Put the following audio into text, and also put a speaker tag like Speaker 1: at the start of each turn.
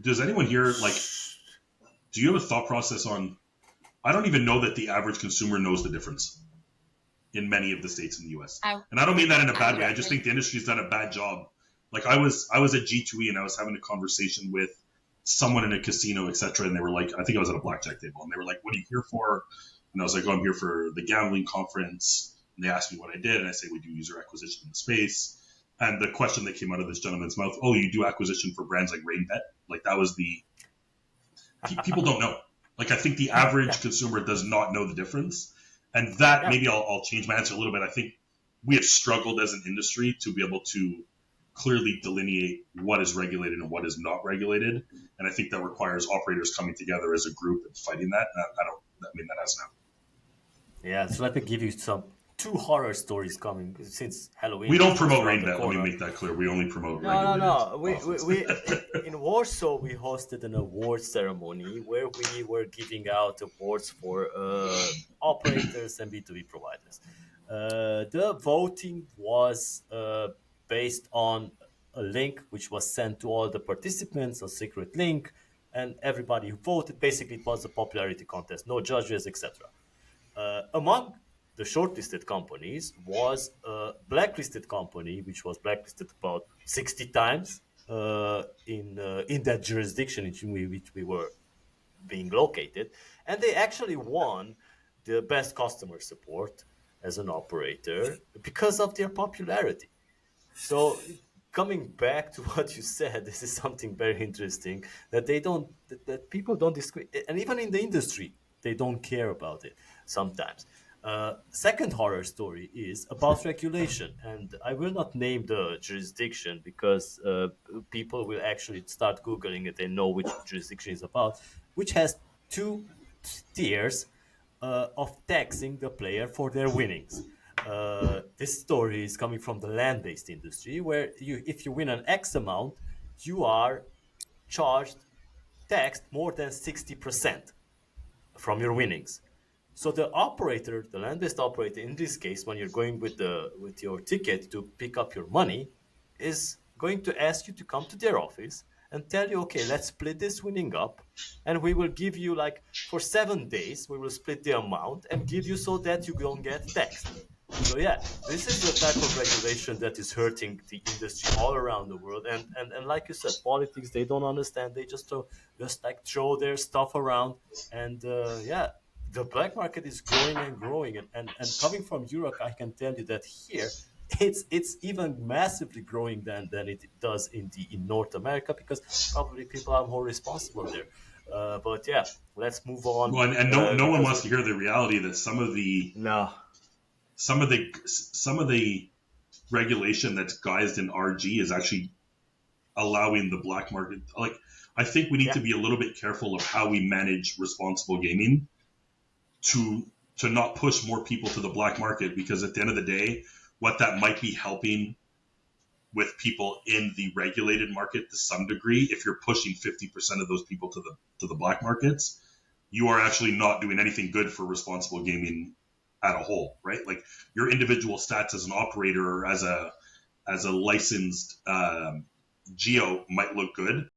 Speaker 1: does anyone here, like, do you have a thought process on, I don't even know that the average consumer knows the difference in many of the states in the US. And I don't mean that in a bad way. I just think the industry's done a bad job. Like I was at G2E and I was having a conversation with someone in a casino, etc. And they were like, I think I was at a blackjack table, and they were like, "What are you here for?" And I was like, "Oh, I'm here for the gambling conference." And they asked me what I did, and I said, "We do user acquisition in the space." And the question that came out of this gentleman's mouth, "Oh, you do acquisition for brands like RainBet?" Like that was the people don't know. Like I think the average consumer does not know the difference, and that maybe I'll change my answer a little bit. I think we have struggled as an industry to be able to clearly delineate what is regulated and what is not regulated, and I think that requires operators coming together as a group and fighting that. And I mean that hasn't happened.
Speaker 2: Yeah, so let me give you two horror stories coming since Halloween.
Speaker 1: We don't promote RainBet. Let me make that clear. We only promote regulated.
Speaker 2: No. We in Warsaw we hosted an award ceremony where we were giving out awards for operators and B2B providers. The voting was based on a link which was sent to all the participants, a secret link, and everybody who voted. Basically, it was a popularity contest, no judges, etc. Among the shortlisted companies was a blacklisted company, which was blacklisted about 60 times in that jurisdiction in which we were being located, and they actually won the best customer support as an operator because of their popularity. So coming back to what you said, this is something very interesting that that people don't discriminate, and even in the industry, they don't care about it sometimes. Second horror story is about regulation, and I will not name the jurisdiction because people will actually start Googling it and know which jurisdiction is about, which has two tiers of taxing the player for their winnings. This story is coming from the land-based industry, where if you win an X amount, you are taxed more than 60% from your winnings. So the operator, the land-based operator, in this case, when you're going with your ticket to pick up your money, is going to ask you to come to their office and tell you, okay, let's split this winning up, and we will give you, like, for 7 days, we will split the amount and give you so that you don't get taxed. So yeah, this is the type of regulation that is hurting the industry all around the world. And like you said, politics, they don't understand. They just throw their stuff around. And the black market is growing and growing. And coming from Europe, I can tell you that here, it's even massively growing than it does in North America, because probably people are more responsible there. But yeah, let's move on.
Speaker 1: Well, and no one wants to hear the reality that some of the regulation that's guised in RG is actually allowing the black market. Like, I think we need to be a little bit careful of how we manage responsible gaming to not push more people to the black market, because at the end of the day, what that might be helping with people in the regulated market to some degree, if you're pushing 50% of those people to the black markets, you are actually not doing anything good for responsible gaming at a whole, right? Like, your individual stats as an operator or as a licensed geo might look good,